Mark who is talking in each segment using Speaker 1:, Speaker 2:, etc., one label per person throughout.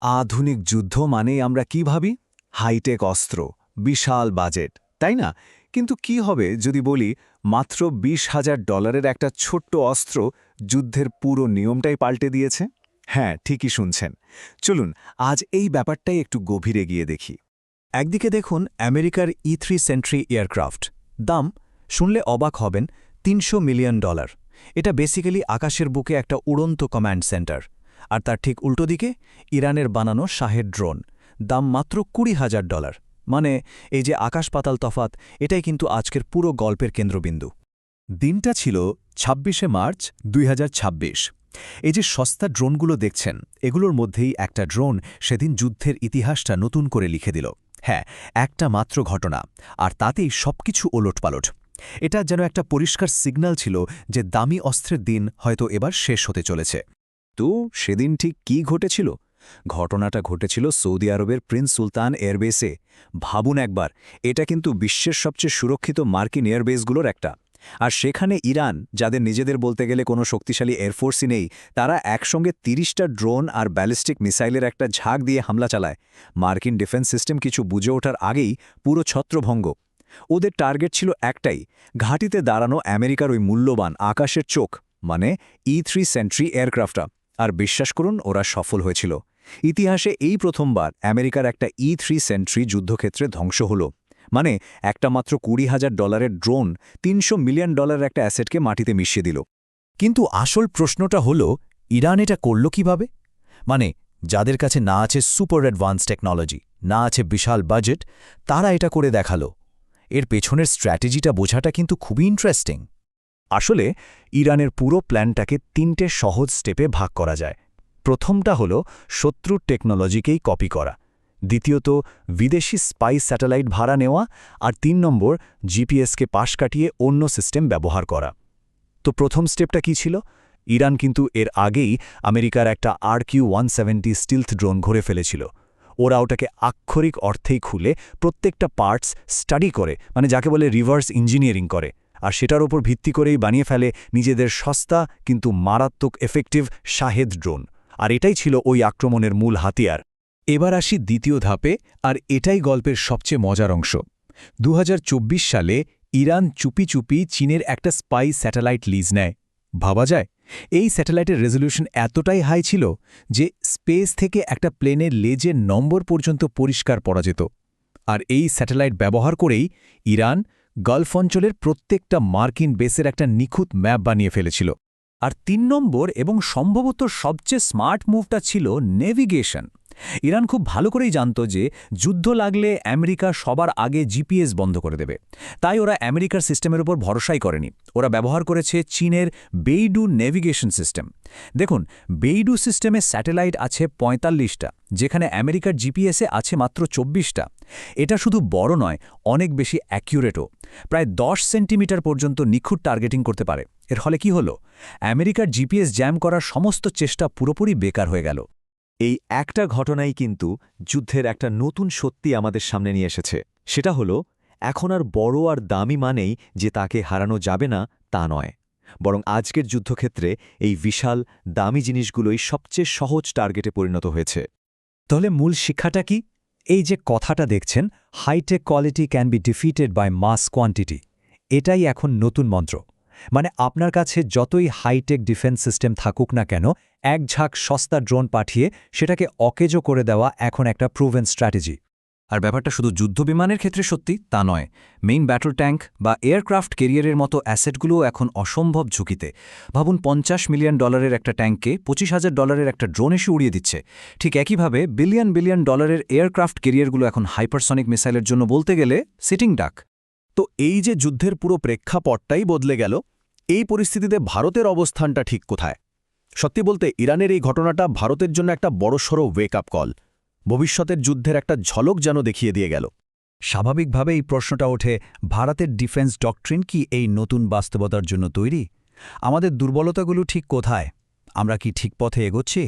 Speaker 1: আধুনিক যুদ্ধ মানেই আমরা কি ভাবি? হাইটেক অস্ত্র, বিশাল বাজেট, তাই না? কিন্তু কি হবে যদি বলি মাত্র $20,000 একটা ছোট্ট অস্ত্র যুদ্ধের পুরো নিয়মটাই পাল্টে দিয়েছে? হ্যাঁ, ঠিকই শুনছেন। চলুন আজ এই ব্যাপারটাই একটু গভীরে গিয়ে দেখি।
Speaker 2: একদিকে দেখুন আমেরিকার E3 সেন্ট্রি এয়ারক্রাফট। দাম শুনলে অবাক হবেন, $300 মিলিয়ন। এটা বেসিক্যালি আকাশের বুকে একটা উড়ন্ত কমান্ড সেন্টার। আর তার ঠিক উল্টো দিকে ইরানের বানানো শাহেদ ড্রোন, দাম মাত্র $20,000। মানে এই যে আকাশ পাতাল তফাত, এটাই কিন্তু আজকের পুরো গল্পের কেন্দ্রবিন্দু।
Speaker 3: দিনটা ছিল ২৬শে মার্চ ২০২৬। এই যে সস্তা ড্রোনগুলো দেখছেন, এগুলোর মধ্যেই একটা ড্রোন সেদিন যুদ্ধের ইতিহাসটা নতুন করে লিখে দিল। হ্যাঁ, একটা মাত্র ঘটনা, আর তাতেই সবকিছু ওলটপালট। এটা যেন একটা পরিষ্কার সিগন্যাল ছিল যে দামি অস্ত্রের দিন হয়তো এবার শেষ হতে চলেছে।
Speaker 1: তো সেদিন ঠিক কী ঘটেছিল? ঘটনাটা ঘটেছিল সৌদি আরবের প্রিন্স সুলতান এয়ারবেসে। ভাবুন একবার, এটা কিন্তু বিশ্বের সবচেয়ে সুরক্ষিত মার্কিন এয়ারবেসগুলোর একটা। আর সেখানে ইরান, যাদের নিজেদের বলতে গেলে কোনো শক্তিশালী এয়ারফোর্সই নেই, তারা একসঙ্গে ৩০টা ড্রোন আর ব্যালিস্টিক মিসাইলের একটা ঝাঁক দিয়ে হামলা চালায়। মার্কিন ডিফেন্স সিস্টেম কিছু বুঝে ওঠার আগেই পুরো ছত্রভঙ্গ। ওদের টার্গেট ছিল একটাই, ঘাঁটিতে দাঁড়ানো আমেরিকার ওই মূল্যবান আকাশের চোখ, মানে E3 সেন্ট্রি এয়ারক্রাফটটা। আর বিশ্বাস করুন, ওরা সফল হয়েছিল। ইতিহাসে এই প্রথমবার আমেরিকার একটা E3 সেন্ট্রি যুদ্ধক্ষেত্রে ধ্বংস হল। মানে একটা মাত্র $20,000 ড্রোন $300 মিলিয়ন একটা অ্যাসেটকে মাটিতে মিশিয়ে দিল।
Speaker 3: কিন্তু আসল প্রশ্নটা হল, ইরান এটা করল কিভাবে? মানে যাদের কাছে না আছে সুপার অ্যাডভান্স টেকনোলজি, না আছে বিশাল বাজেট, তারা এটা করে দেখালো। এর পেছনের স্ট্র্যাটেজিটা বোঝাটা কিন্তু খুবই ইন্টারেস্টিং। আসলে ইরানের পুরো প্ল্যানটাকে ৩টে সহজ স্টেপে ভাগ করা যায়। প্রথমটা হল শত্রুর টেকনোলজিকেই কপি করা, দ্বিতীয়ত বিদেশি স্পাই স্যাটেলাইট ভাড়া নেওয়া, আর ৩ নম্বর জিপিএসকে পাশ কাটিয়ে অন্য সিস্টেম ব্যবহার করা। তো প্রথম স্টেপটা কি ছিল? ইরান কিন্তু এর আগেই আমেরিকার একটা RQ-170 স্টিলথ ড্রোন ঘুরে ফেলেছিল। ওরা ওটাকে আক্ষরিক অর্থেই খুলে প্রত্যেকটা পার্টস স্টাডি করে, মানে যাকে বলে রিভার্স ইঞ্জিনিয়ারিং করে, আর সেটার ওপর ভিত্তি করেই বানিয়ে ফেলে নিজেদের সস্তা কিন্তু মারাত্মক এফেক্টিভ শাহেদ ড্রোন। আর এটাই ছিল ওই আক্রমণের মূল হাতিয়ার। এবার আসি দ্বিতীয় ধাপে, আর এটাই গল্পের সবচেয়ে মজার অংশ। ২০২৪ সালে ইরান চুপি চুপি চীনের একটা স্পাই স্যাটেলাইট লিজ নেয়। ভাবা যায়, এই স্যাটেলাইটের রেজলিউশন এতটাই হাই ছিল যে স্পেস থেকে একটা প্লেনের লেজের নম্বর পর্যন্ত পরিষ্কার পড়া যেত। আর এই স্যাটেলাইট ব্যবহার করেই ইরান গালফ অঞ্চলের প্রত্যেকটা মার্কিন বেসের একটা নিখুঁত ম্যাপ বানিয়ে ফেলেছিল।
Speaker 2: আর ৩ নম্বর এবং সম্ভবত সবচেয়ে স্মার্ট মুভটা ছিল নেভিগেশন। ইরান খুব ভালো করেই জানত যে যুদ্ধ লাগলে আমেরিকা সবার আগে জিপিএস বন্ধ করে দেবে। তাই ওরা আমেরিকার সিস্টেমের উপর ভরসাই করেনি। ওরা ব্যবহার করেছে চীনের বেইডু নেভিগেশন সিস্টেম। দেখুন, বেইডু সিস্টেমে স্যাটেলাইট আছে ৪৫টা, যেখানে আমেরিকার জিপিএসে আছে মাত্র ২৪টা। এটা শুধু বড় নয়, অনেক বেশি অ্যাকিউরেটও। প্রায় ১০ সেন্টিমিটার পর্যন্ত নিখুঁত টার্গেটিং করতে পারে। এর ফলে কি হলো? আমেরিকার জিপিএস জ্যাম করার সমস্ত চেষ্টা পুরোপুরি বেকার হয়ে গেল।
Speaker 1: এই একটা ঘটনাই কিন্তু যুদ্ধের একটা নতুন সত্যি আমাদের সামনে নিয়ে এসেছে। সেটা হলো, এখন আর বড় আর দামি মানেই যে তাকে হারানো যাবে না তা নয়, বরং আজকের যুদ্ধক্ষেত্রে এই বিশাল দামি জিনিসগুলোই সবচেয়ে সহজ টার্গেটে পরিণত হয়েছে।
Speaker 3: তাহলে মূল শিক্ষাটা কি? এই যে কথাটা দেখছেন, high tech quality can be defeated by mass quantity, এটাই এখন নতুন মন্ত্র। মানে আপনার কাছে যতই হাইটেক ডিফেন্স সিস্টেম থাকুক না কেন, এক ঝাঁক সস্তা ড্রোন পাঠিয়ে সেটাকে অকেজো করে দেওয়া এখন একটা প্রুভেন স্ট্র্যাটেজি।
Speaker 2: আর ব্যাপারটা শুধু যুদ্ধবিমানের ক্ষেত্রে সত্যি তা নয়। মেইন ব্যাটল ট্যাঙ্ক বা এয়ারক্রাফট ক্যারিয়ারের মতো অ্যাসেটগুলোও এখন অসম্ভব ঝুঁকিতে। ভাবুন, $50 মিলিয়ন একটা ট্যাঙ্ককে $25,000 একটা ড্রোন এসে উড়িয়ে দিচ্ছে। ঠিক একইভাবে বিলিয়ন বিলিয়ন ডলারের এয়ারক্রাফট ক্যারিয়ারগুলো এখন হাইপারসনিক মিসাইলের জন্য বলতে গেলে সিটিং ডাক।
Speaker 3: তো এই যে যুদ্ধের পুরো প্রেক্ষাপটটাই বদলে গেল, এই পরিস্থিতিতে ভারতের অবস্থানটা ঠিক কোথায়? সত্যি বলতে ইরানের এই ঘটনাটা ভারতের জন্য একটা বড়সড় ওয়েক আপ কল। ভবিষ্যতের যুদ্ধের একটা ঝলক যেন দেখিয়ে দিয়ে গেল। স্বাভাবিকভাবে এই প্রশ্নটা ওঠে, ভারতের ডিফেন্স ডকট্রিন কি এই নতুন বাস্তবতার জন্য তৈরি? আমাদের দুর্বলতাগুলো ঠিক কোথায়? আমরা কি ঠিক পথে এগোচ্ছি?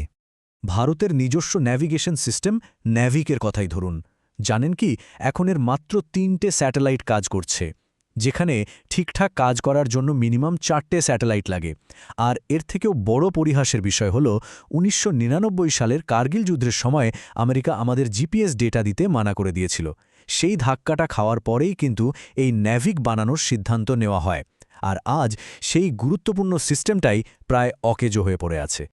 Speaker 3: ভারতের নিজস্ব ন্যাভিগেশন সিস্টেম ন্যাভিকের কথাই ধরুন। জানেন কি, এখন এর মাত্র ৩টে স্যাটেলাইট কাজ করছে।
Speaker 2: যেখানে ঠিকঠাক কাজ করার জন্য মিনিমাম 4টে স্যাটেলাইট লাগে। আর এর থেকেও বড় পরিহাসের বিষয় হল 1999 সালের কার্গিল যুদ্ধের সময় আমেরিকা আমাদের জিপিএস ডেটা দিতে মানা করে দিয়েছিল। সেই ধাক্কাটা খাওয়ার পরেই কিন্তু এই ন্যাভিক বানানোর সিদ্ধান্ত নেওয়া হয়। আর আজ সেই গুরুত্বপূর্ণ সিস্টেমটাই প্রায় অকেজো হয়ে পড়ে আছে।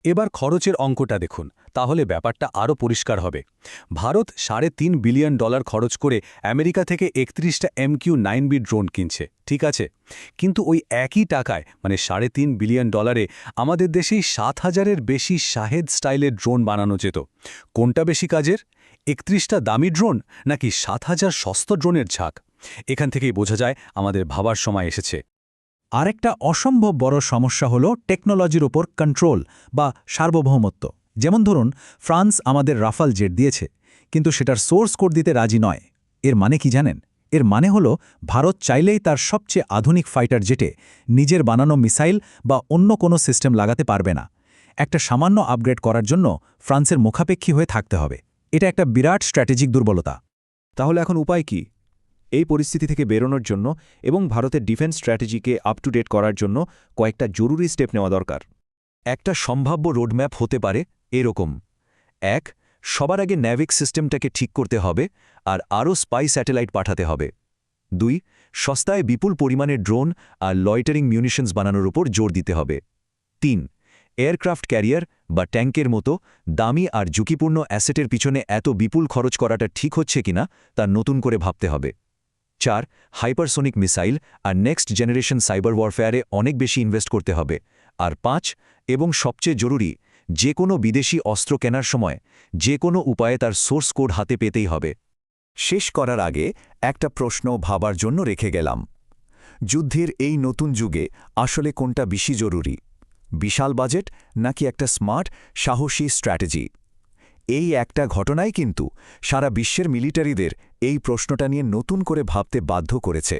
Speaker 1: এবার খরচের অঙ্কটা দেখুন, তাহলে ব্যাপারটা আরও পরিষ্কার হবে। ভারত $3.5 বিলিয়ন খরচ করে আমেরিকা থেকে 31টা MQ-9B ড্রোন কিনছে, ঠিক আছে? কিন্তু ওই একই টাকায় মানে $3.5 বিলিয়ন আমাদের দেশেই 7,000-এর বেশি শাহেদ স্টাইলের ড্রোন বানানো যেত। কোনটা বেশি কাজের, 31টা দামি ড্রোন নাকি 7,000 সস্তা ড্রোনের ঝাঁক? এখান থেকেই বোঝা যায় আমাদের ভাবার সময় এসেছে।
Speaker 2: আরেকটা অসম্ভব বড় সমস্যা হলো টেকনোলজির ওপর কন্ট্রোল বা সার্বভৌমত্ব। যেমন ধরুন, ফ্রান্স আমাদের রাফাল জেট দিয়েছে, কিন্তু সেটার সোর্স কোড দিতে রাজি নয়। এর মানে কি জানেন? এর মানে হলো ভারত চাইলেই তার সবচেয়ে আধুনিক ফাইটার জেটে নিজের বানানো মিসাইল বা অন্য কোনো সিস্টেম লাগাতে পারবে না। একটা সামান্য আপগ্রেড করার জন্য ফ্রান্সের মুখাপেক্ষী হয়ে থাকতে হবে। এটা একটা বিরাট স্ট্র্যাটেজিক দুর্বলতা।
Speaker 1: তাহলে এখন উপায় কি? এই পরিস্থিতি থেকে বেরোনোর জন্য এবং ভারতের ডিফেন্স স্ট্র্যাটেজিকে আপ টু ডেট করার জন্য কয়েকটা জরুরি স্টেপ নেওয়া দরকার। একটা সম্ভাব্য রোডম্যাপ হতে পারে এরকম: 1. সবার আগে ন্যাভিক সিস্টেমটাকে ঠিক করতে হবে আর আরও স্পাই স্যাটেলাইট পাঠাতে হবে। 2. সস্তায় বিপুল পরিমাণের ড্রোন আর লয়টারিং মিউনিশনস বানানোর উপর জোর দিতে হবে। 3. এয়ারক্রাফট ক্যারিয়ার বা ট্যাঙ্কের মতো দামি আর ঝুঁকিপূর্ণ অ্যাসেটের পিছনে এত বিপুল খরচ করাটা ঠিক হচ্ছে কিনা তা নতুন করে ভাবতে হবে। 4. হাইপারসোনিক মিসাইল আর নেক্সট জেনারেশন সাইবার ওয়ারফেয়ারে অনেক বেশি ইনভেস্ট করতে হবে। আর 5. এবং সবচেয়ে জরুরি, যে কোনো বিদেশি অস্ত্র কেনার সময় যে কোনো উপায়ে তার সোর্স কোড হাতে পেতেই হবে। শেষ করার আগে একটা প্রশ্ন ভাবার জন্য রেখে গেলাম। যুদ্ধের এই নতুন যুগে আসলে কোনটা বেশি জরুরি, বিশাল বাজেট নাকি একটা স্মার্ট সাহসী স্ট্র্যাটেজি? এই একটা ঘটনাই কিন্তু সারা বিশ্বের মিলিটারিদের এই প্রশ্নটা নিয়ে নতুন করে ভাবতে বাধ্য করেছে।